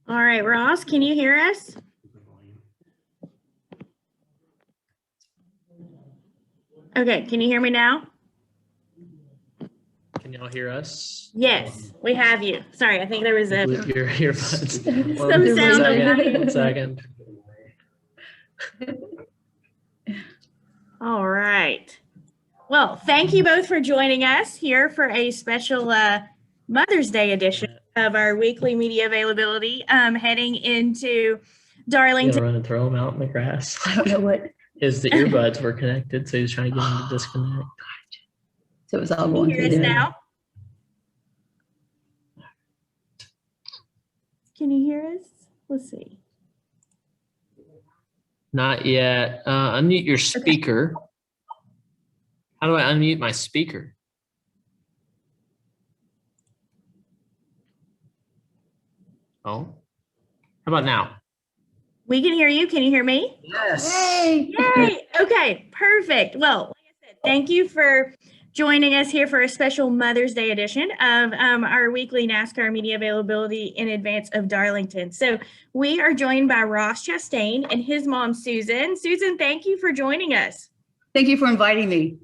All right, Ross, can you hear us? Okay, can you hear me now? Can y'all hear us? Yes, we have you. Sorry, I think there was a Your earbuds. some sound delay. 1 second. All right. Well, thank you both for joining us here for a special Mother's Day edition of our weekly media availability, heading into Darlington. You gonna run and throw him out in the grass? I don't know what. The earbuds were connected, so he was trying to get him to disconnect. So it was all Can going you hear through us there. now? Can you hear us? Let's see. Not yet. Unmute your speaker. How do I unmute my speaker? Oh, how about now? We can hear you. Can you hear me? Yes. Hey. Yay. Okay, perfect. Well, like I said, thank you for joining us here for a special Mother's Day edition of our weekly NASCAR media availability in advance of Darlington. So we are joined by Ross Chastain and his mom, Susan. Susan, thank you for joining us. Thank you for inviting me.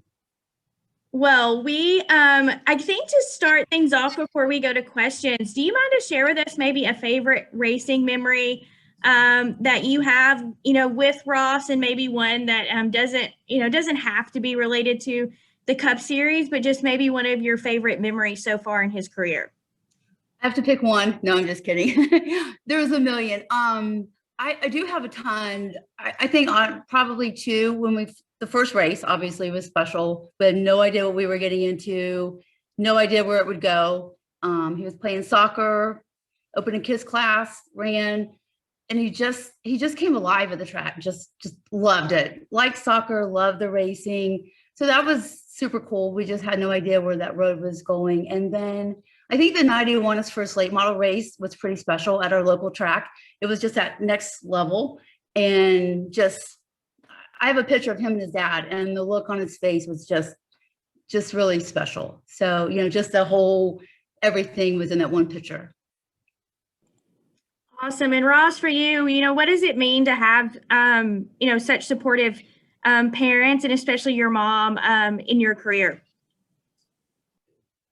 Well, I think to start things off before we go to questions, do you mind to share with us maybe a favorite racing memory that you have, with Ross, and maybe one that doesn't have to be related to the Cup Series, but just maybe one of your favorite memories so far in his career? I have to pick one. No, I'm just kidding. There's a million. I do have a ton. I think probably two. When the first race obviously was special, but no idea what we were getting into, no idea where it would go. He was playing soccer, open and kiss class, ran, and he just came alive at the track. Just loved it. Liked soccer, loved the racing. So that was super cool. We just had no idea where that road was going. And then I think the night he won his first late model race was pretty special at our local track. It was just that next level. And I have a picture of him and his dad, and the look on his face was just really special. So, just the whole, everything was in that one picture. Awesome. And Ross, for you, what does it mean to have, such supportive parents, and especially your mom, in your career?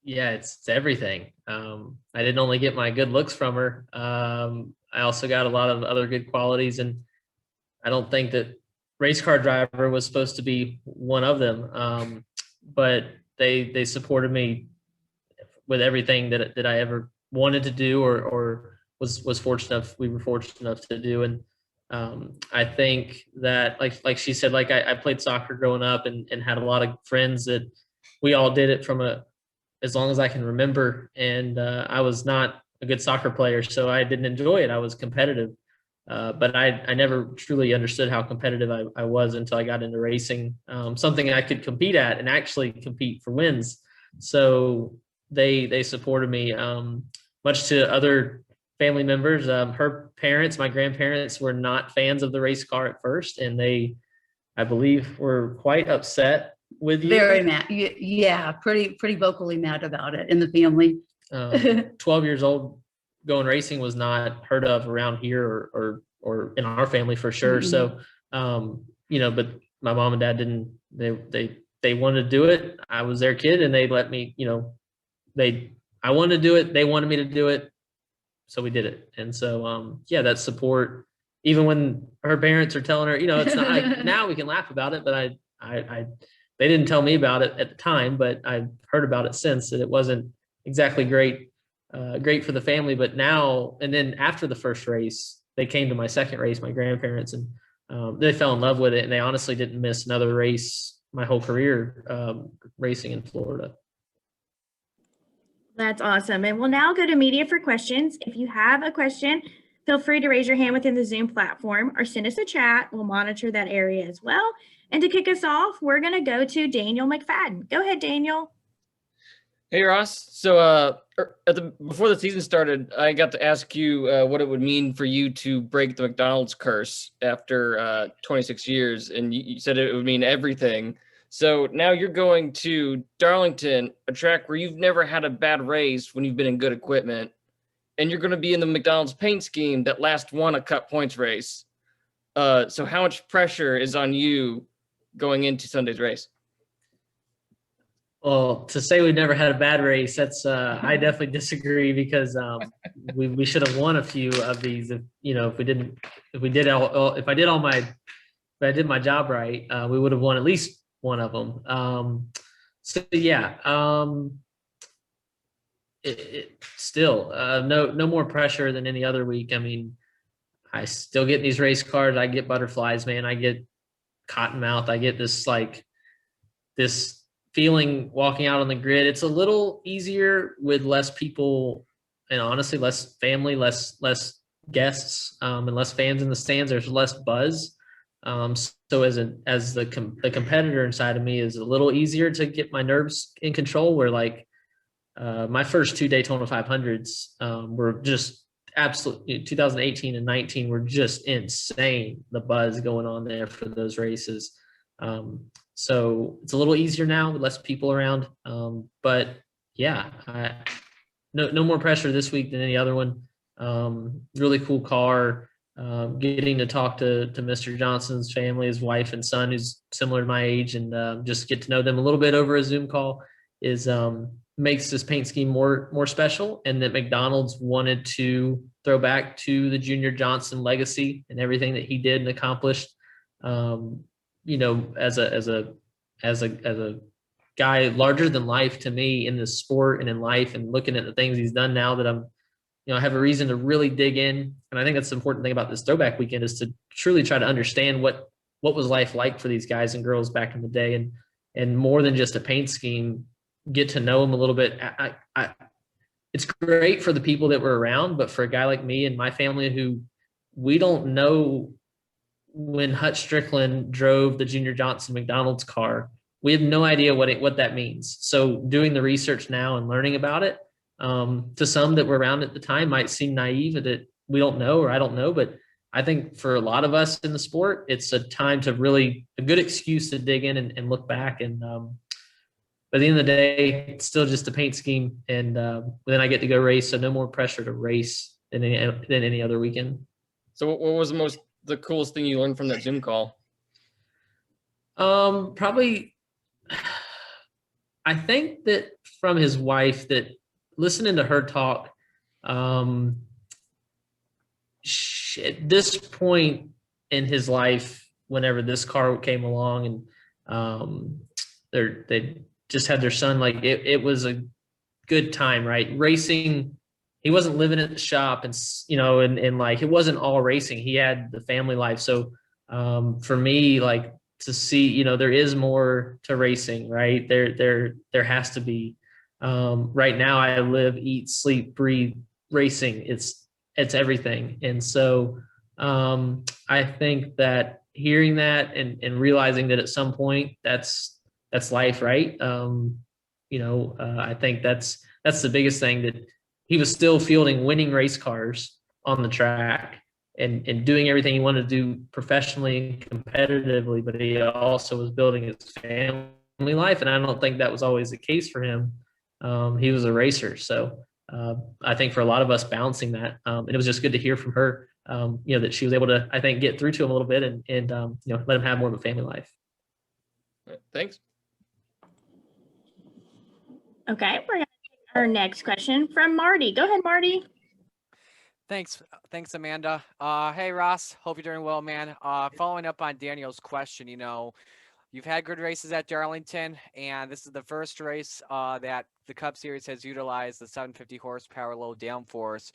Yeah, it's everything. I didn't only get my good looks from her. I also got a lot of other good qualities, and I don't think that race car driver was supposed to be one of them. But they supported me with everything that I ever wanted to do or was fortunate enough. We were fortunate enough to do. And I think that like she said, I played soccer growing up and had a lot of friends that we all did it from as long as I can remember. And I was not a good soccer player, so I didn't enjoy it. I was competitive. But I never truly understood how competitive I was until I got into racing, something I could compete at and actually compete for wins. So they supported me, much to other family members. Her parents, my grandparents, were not fans of the race car at first, and I believe, were quite upset with you. Very mad. Yeah, pretty vocally mad about it in the family. 12 years old, going racing was not heard of around here or in our family for sure. Mm-hmm. So, but my mom and dad didn't, they wanted to do it. I was their kid, and they let me, I wanted to do it. They wanted me to do it. So we did it. And so, that support, even when her parents are telling her, it's not now we can laugh about it, but they didn't tell me about it at the time, but I've heard about it since, that it wasn't exactly great for the family. But now, and then after the first race, they came to my second race, my grandparents, and they fell in love with it. And they honestly didn't miss another race my whole career, racing in Florida. That's awesome. And we'll now go to media for questions. If you have a question, feel free to raise your hand within the Zoom platform or send us a chat. We'll monitor that area as well. And to kick us off, we're going to go to Daniel McFadden. Go ahead, Daniel. Hey, Ross. So before the season started, I got to ask you what it would mean for you to break the McDonald's curse after 26 years. And you said it would mean everything. So now you're going to Darlington, a track where you've never had a bad race when you've been in good equipment. and you're going to be in the McDonald's paint scheme that last won a Cup points race. So how much pressure is on you going into Sunday's race? Well, to say we've never had a bad race, that's I definitely disagree, because we should have won a few of these. If I did my job right, we would have won at least one of them. So yeah, still no more pressure than any other week. I mean, I still get these race cars. I get butterflies, man. I get cotton mouth. I get this feeling walking out on the grid. It's a little easier with less people, and honestly, less family, less guests, and less fans in the stands. There's less buzz. So as the competitor inside of me is a little easier to get my nerves in control. Where like my first 2 Daytona 500s were just absolute. 2018 and 19 were just insane. The buzz going on there for those races. So it's a little easier now with less people around. But yeah, no more pressure this week than any other one. Really cool car. Getting to talk to Mr. Johnson's family, his wife and son, who's similar to my age, and just get to know them a little bit over a Zoom call is makes this paint scheme more special. And that McDonald's wanted to throw back to the Junior Johnson legacy and everything that he did and accomplished. As a guy larger than life to me in this sport and in life, and looking at the things he's done now, that I have a reason to really dig in. And I think that's the important thing about this throwback weekend, is to truly try to understand what was life like for these guys and girls back in the day, and more than just a paint scheme, get to know them a little bit. It's great for the people that were around, but for a guy like me and my family, who we don't know when Hutch Strickland drove the Junior Johnson McDonald's car, we have no idea what that means. So doing the research now and learning about it, to some that were around at the time, might seem naive that we don't know, or I don't know. But I think for a lot of us in the sport, it's a time to a good excuse to dig in and look back. And by the end of the day, it's still just a paint scheme. And then I get to go race. So no more pressure to race than any other weekend. So what was the coolest thing you learned from that Zoom call? Probably, I think that from his wife, that listening to her talk, at this point in his life, whenever this car came along, and they just had their son, like it was a good time, right? Racing, he wasn't living at the shop, and like it wasn't all racing. He had the family life. So for me, like, to see, there is more to racing, right? There has to be. Right now, I live, eat, sleep, breathe racing. It's everything. And so I think that hearing that and realizing that at some point that's life, right? I think that's the biggest thing, that he was still fielding winning race cars on the track and doing everything he wanted to do professionally and competitively, but he also was building his family life. And I don't think that was always the case for him. He was a racer. So I think for a lot of us, balancing that, and it was just good to hear from her, that she was able to, I think, get through to him a little bit and let him have more of a family life. Thanks. Okay, we're going to take our next question from Marty. Go ahead, Marty. Thanks, Amanda. Hey, Ross. Hope you're doing well, man. Following up on Daniel's question, you've had good races at Darlington, and this is the first race that the Cup Series has utilized the 750 horsepower low downforce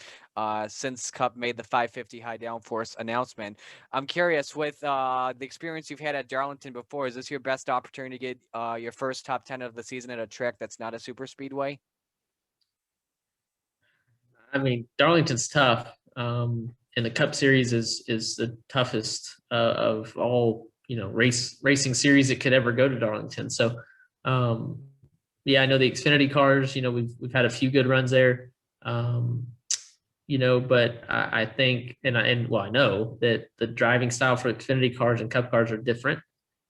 since Cup made the 550 high downforce announcement. I'm curious, with the experience you've had at Darlington before, is this your best opportunity to get your first top 10 of the season at a track that's not a super speedway? I mean, Darlington's tough, and the Cup Series is the toughest of all, racing series that could ever go to Darlington. So, yeah, I know the Xfinity cars. We've had a few good runs there, but I think, I know that the driving style for Xfinity cars and Cup cars are different.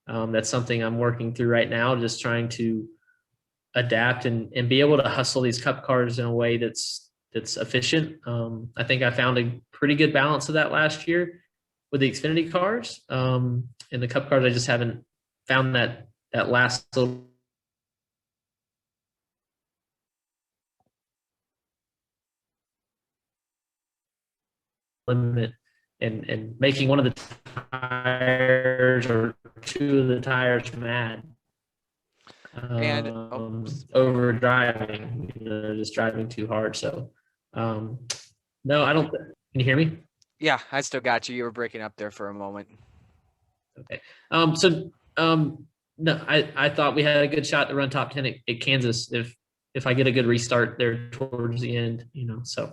That's something I'm working through right now, just trying to adapt and be able to hustle these Cup cars in a way that's that's efficient. I think I found a pretty good balance of that last year with the Xfinity cars. In the Cup cars, I just haven't found that last little limit and making one of the tires or two of the tires mad. And Over driving, just driving too hard. So, no, I don't. Can you hear me? yeah, I still got you. You were breaking up there for a moment. Okay. No, I thought we had a good shot to run top 10 at Kansas if I get a good restart there towards the end, so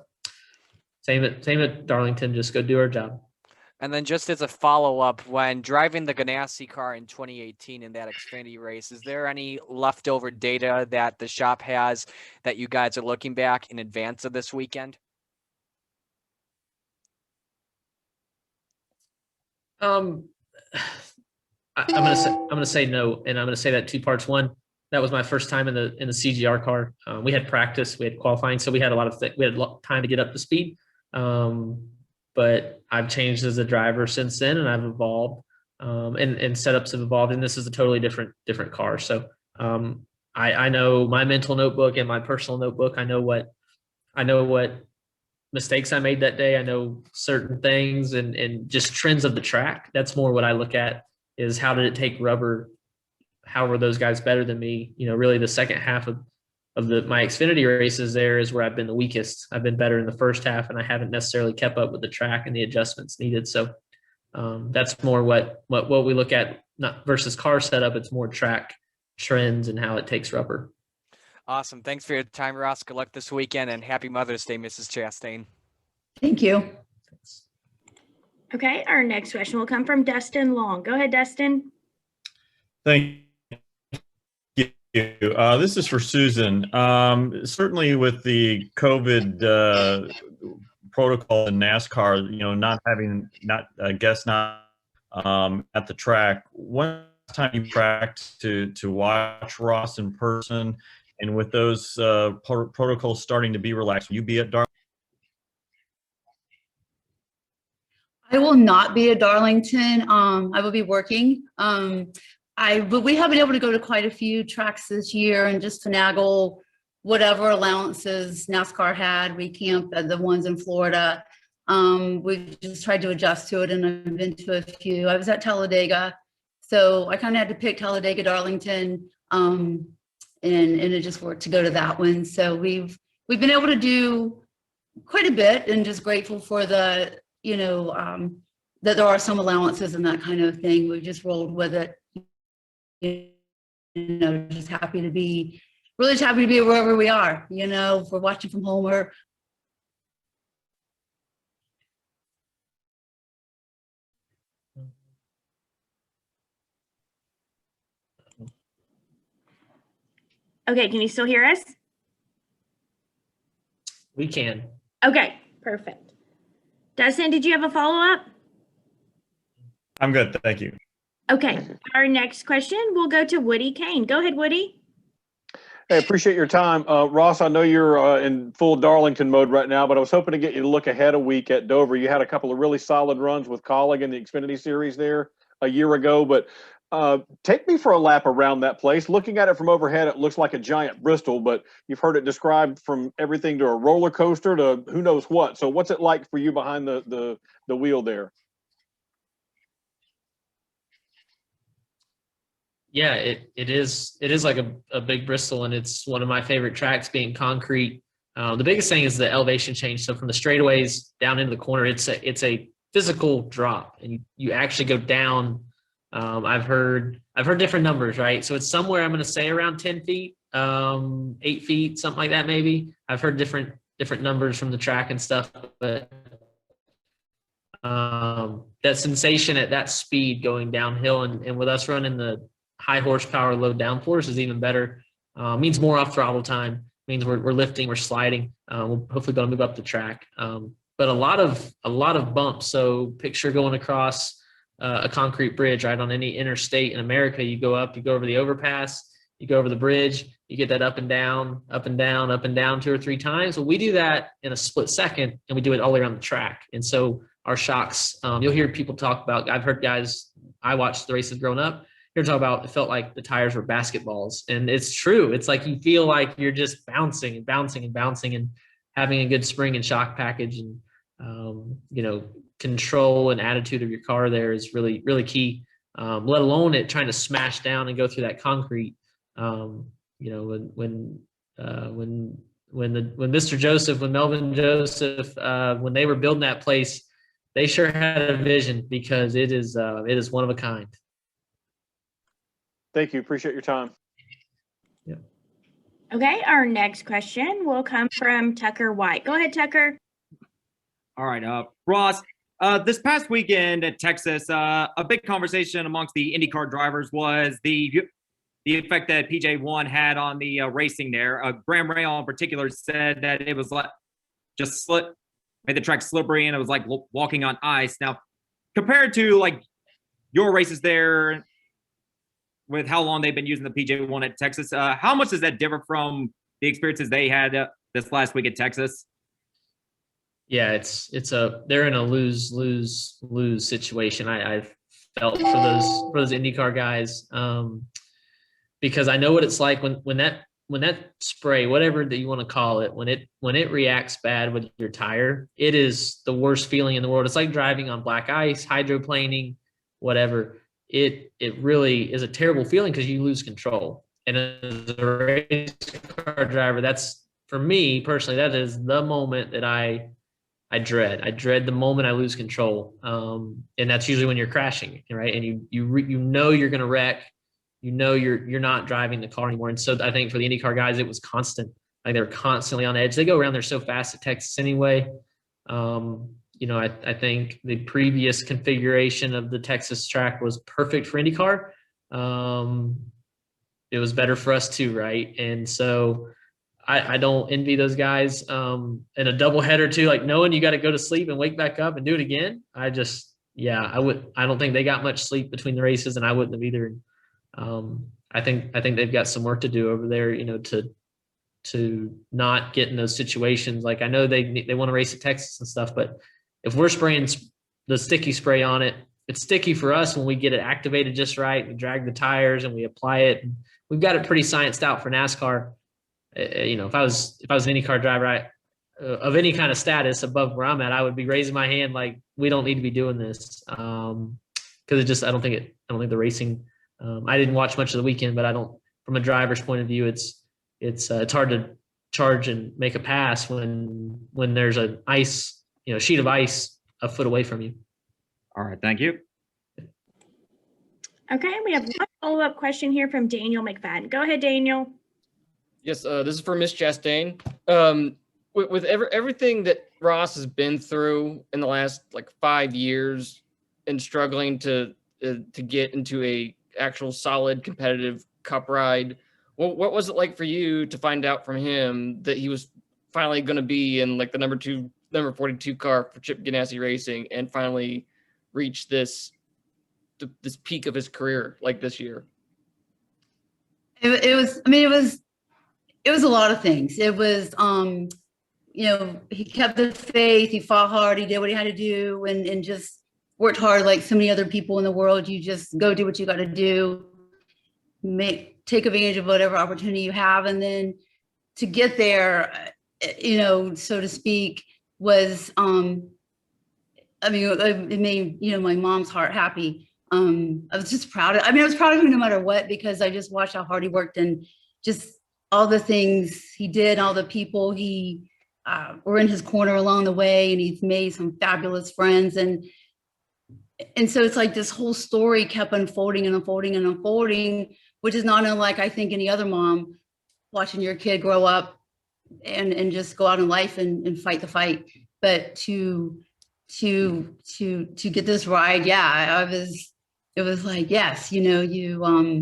same at Darlington, just go do our job. And then just as a follow-up, when driving the Ganassi car in 2018 in that Xfinity race, is there any leftover data that the shop has that you guys are looking back in advance of this weekend? I'm gonna say no, and I'm gonna say that two parts. One, that was my first time in the CGR car. We had practice, we had qualifying, so we had a lot of we had time to get up to speed. But I've changed as a driver since then, and I've evolved, and setups have evolved, and this is a totally different car. So I know my mental notebook and my personal notebook. I know what mistakes I made that day. I know certain things and just trends of the track. That's more what I look at, is how did it take rubber? How were those guys better than me? Really the second half of my Xfinity races there is where I've been the weakest. I've been better in the first half, and I haven't necessarily kept up with the track and the adjustments needed. So that's more what we look at, not versus car setup. It's more track trends and how it takes rubber. Awesome. Thanks for your time, Ross. Good luck this weekend, and happy Mother's Day, Mrs. Chastain. Thank you. Okay, our next question will come from Dustin Long. Go ahead, Dustin. Thank you. This is for Susan. Certainly with the COVID protocol in NASCAR, not having guests not at the track. One time you practiced to watch Ross in person, and with those protocols starting to be relaxed, will you be at Darlington? I will not be at Darlington. I will be working. But we have been able to go to quite a few tracks this year and just finagle whatever allowances NASCAR had. We camped at the ones in Florida. We've just tried to adjust to it, and I've been to a few. I was at Talladega, so I kind of had to pick Talladega, Darlington, and it just worked to go to that one. So we've been able to do quite a bit, and just grateful for the that there are some allowances and that kind of thing. We've just rolled with it. Just happy to be wherever we are. If we're watching from home or Okay, can you still hear us? We can. Okay, perfect. Dustin, did you have a follow-up? I'm good, thank you. Okay, our next question will go to Woody Kane. Go ahead, Woody. Hey, appreciate your time. Ross, I know you're in full Darlington mode right now, but I was hoping to get you to look ahead a week at Dover. You had a couple of really solid runs with Colleague in the Xfinity Series there a year ago, but take me for a lap around that place. Looking at it from overhead, it looks like a giant Bristol, but you've heard it described from everything to a roller coaster to who knows what. So what's it like for you behind the wheel there? Yeah, it is like a big Bristol, and it's one of my favorite tracks, being concrete. The biggest thing is the elevation change. So from the straightaways down into the corner, it's a physical drop, and you actually go down. I've heard different numbers, right? So it's somewhere, I'm going to say around 10 feet, 8 feet, something like that, maybe. I've heard different numbers from the track and stuff, but that sensation at that speed going downhill, and with us running the high horsepower, low downforce is even better. Means more off throttle time. Means we're lifting, we're sliding. We'll hopefully be able to move up the track. But a lot of bumps. So picture going across a concrete bridge, right, on any interstate in America. You go over the overpass, you go over the bridge, you get that up and down, up and down, up and down 2 or 3 times. Well, we do that in a split second, and we do it all the way around the track. And so our shocks, you'll hear people talk about, I've heard guys, I watched the races growing up, you're talking about, it felt like the tires were basketballs. And it's true. It's like you feel like you're just bouncing and bouncing and bouncing, and having a good spring and shock package and, control and attitude of your car there is really, really key. Let alone it trying to smash down and go through that concrete. When Mr. Joseph, when Melvin Joseph, when they were building that place, they sure had a vision, because it is one of a kind. Thank you. Appreciate your time. Yeah. Okay, our next question will come from Tucker White. Go ahead, Tucker. All right, Ross, this past weekend at Texas, a big conversation amongst the IndyCar drivers was the effect that PJ1 had on the racing there. Graham Rahal in particular said that it was like just made the track slippery, and it was like walking on ice. Now, compared to like your races there, with how long they've been using the PJ1 at Texas, how much does that differ from the experiences they had this last week at Texas? Yeah, they're in a lose situation. I've felt for those IndyCar guys, because I know what it's like when that spray, whatever that you want to call it, when it reacts bad with your tire, it is the worst feeling in the world. It's like driving on black ice, hydroplaning, whatever. It really is a terrible feeling, because you lose control. And as a race car driver, that's, for me personally, that is the moment that I dread. I dread the moment I lose control. And that's usually when you're crashing, right? And you know you're going to wreck. You know you're not driving the car anymore. And so I think for the IndyCar guys, it was constant. Like, they were constantly on edge. They go around there so fast at Texas anyway. I think the previous configuration of the Texas track was perfect for IndyCar. It was better for us too, right? And so I don't envy those guys in a doubleheader too, like knowing you got to go to sleep and wake back up and do it again. I don't think they got much sleep between the races, and I wouldn't have either. I think they've got some work to do over there, to not get in those situations. Like, I know they want to race at Texas and stuff, but if we're spraying the sticky spray on it, it's sticky for us when we get it activated just right. We drag the tires and we apply it. And we've got it pretty scienced out for NASCAR. If I was an IndyCar driver, of any kind of status above where I'm at, I would be raising my hand like, we don't need to be doing this, because I don't think the racing. I didn't watch much of the weekend, but from a driver's point of view, it's hard to charge and make a pass when there's an ice, sheet of ice a foot away from you. All right, thank you. Okay, we have one follow-up question here from Daniel McFadden. Go ahead, Daniel. Yes, this is for Miss Chastain. With everything that Ross has been through in the last 5 years, and struggling to get into a actual solid competitive cup ride, what was it like for you to find out from him that he was finally going to be in the number 42 car for Chip Ganassi Racing, and finally reach this peak of his career this year? It was a lot of things. It was, he kept the faith, he fought hard, he did what he had to do, and just worked hard like so many other people in the world. You just go do what you got to do, take advantage of whatever opportunity you have. And then to get there, so to speak, was, it made, my mom's heart happy. I was just proud I was proud of him no matter what, because I just watched how hard he worked, and just all the things he did, all the people he were in his corner along the way, and he's made some fabulous friends. And so it's like this whole story kept unfolding and unfolding and unfolding, which is not unlike, I think, any other mom watching your kid grow up and just go out in life and fight the fight. But to get this ride, it was like, yes, I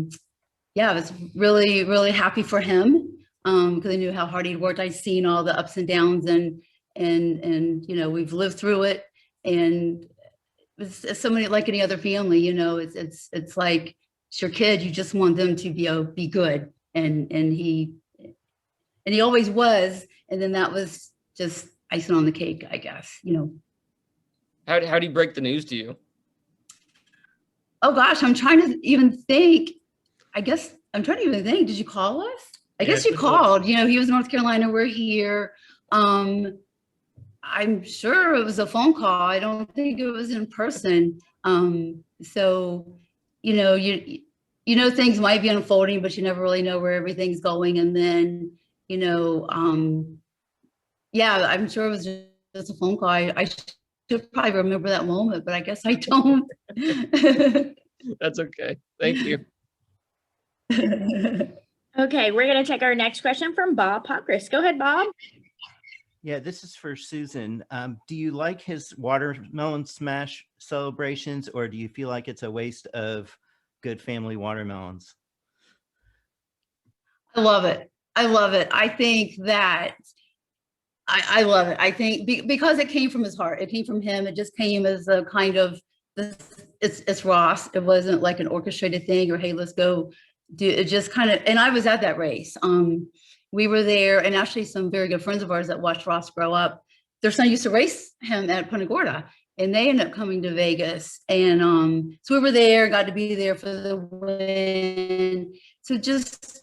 was really, really happy for him, because I knew how hard he'd worked. I'd seen all the ups and downs, and we've lived through it. And it's somebody like any other family, it's like, it's your kid. You just want them to be good. and he always was. And then that was just icing on the cake, I guess, you know. How do you break the news to you? Oh gosh, I'm trying to even think. I guess I'm trying to even think. Did you call us? I guess you called. You know, he was in North Carolina. We're here. I'm sure it was a phone call. I don't think it was in person. So, you know, things might be unfolding, but you never really know where everything's going. And then, you know, yeah, I'm sure it was just a phone call. I should probably remember that moment, but I guess I don't. That's okay. Thank you. Okay, we're going to take our next question from Bob Popris. Go ahead, Bob. Yeah, this is for Susan. Do you like his watermelon smash celebrations, or do you feel like it's a waste of good family watermelons? I love it. I love it. I think that I love it. I think because it came from his heart. It came from him. It just came as a kind of it's Ross. It wasn't like an orchestrated thing or hey, let's go do it. Just kind of. And I was at that race. We were there, and actually some very good friends of ours that watched Ross grow up, their son used to race him at Punta Gorda, and they ended up coming to Vegas. And so we were there, got to be there for the win. So just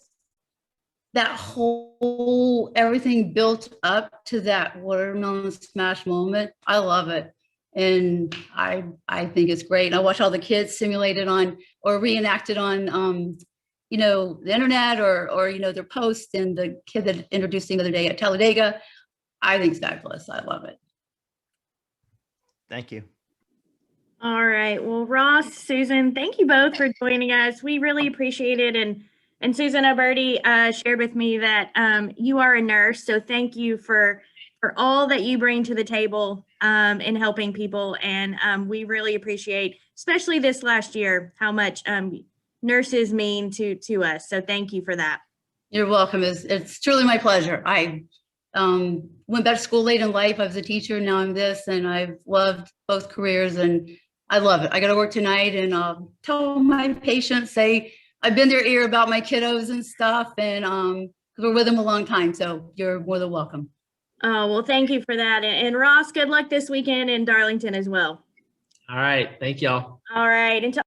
that whole, everything built up to that watermelon smash moment. I love it. And I think it's great. And I watch all the kids simulated on or reenacted on you know, the internet or, you know, their posts, and the kid that introduced the other day at Talladega. I think it's fabulous. I love it. Thank you. All right. Well, Ross, Susan, thank you both for joining us. We really appreciate it. And Susan, I've already shared with me that you are a nurse. So thank you for all that you bring to the table in helping people. And we really appreciate, especially this last year, how much nurses mean to us. So thank you for that. You're welcome. It's truly my pleasure. I went back to school late in life. I was a teacher. Now I'm this, and I've loved both careers, and I love it. I got to work tonight, and I'll tell my patients, say I've been their ear about my kiddos and stuff, and because we're with them a long time. So you're more than welcome. Oh, well, thank you for that. And Ross, good luck this weekend in Darlington as well. All right. Thank y'all. All right. Until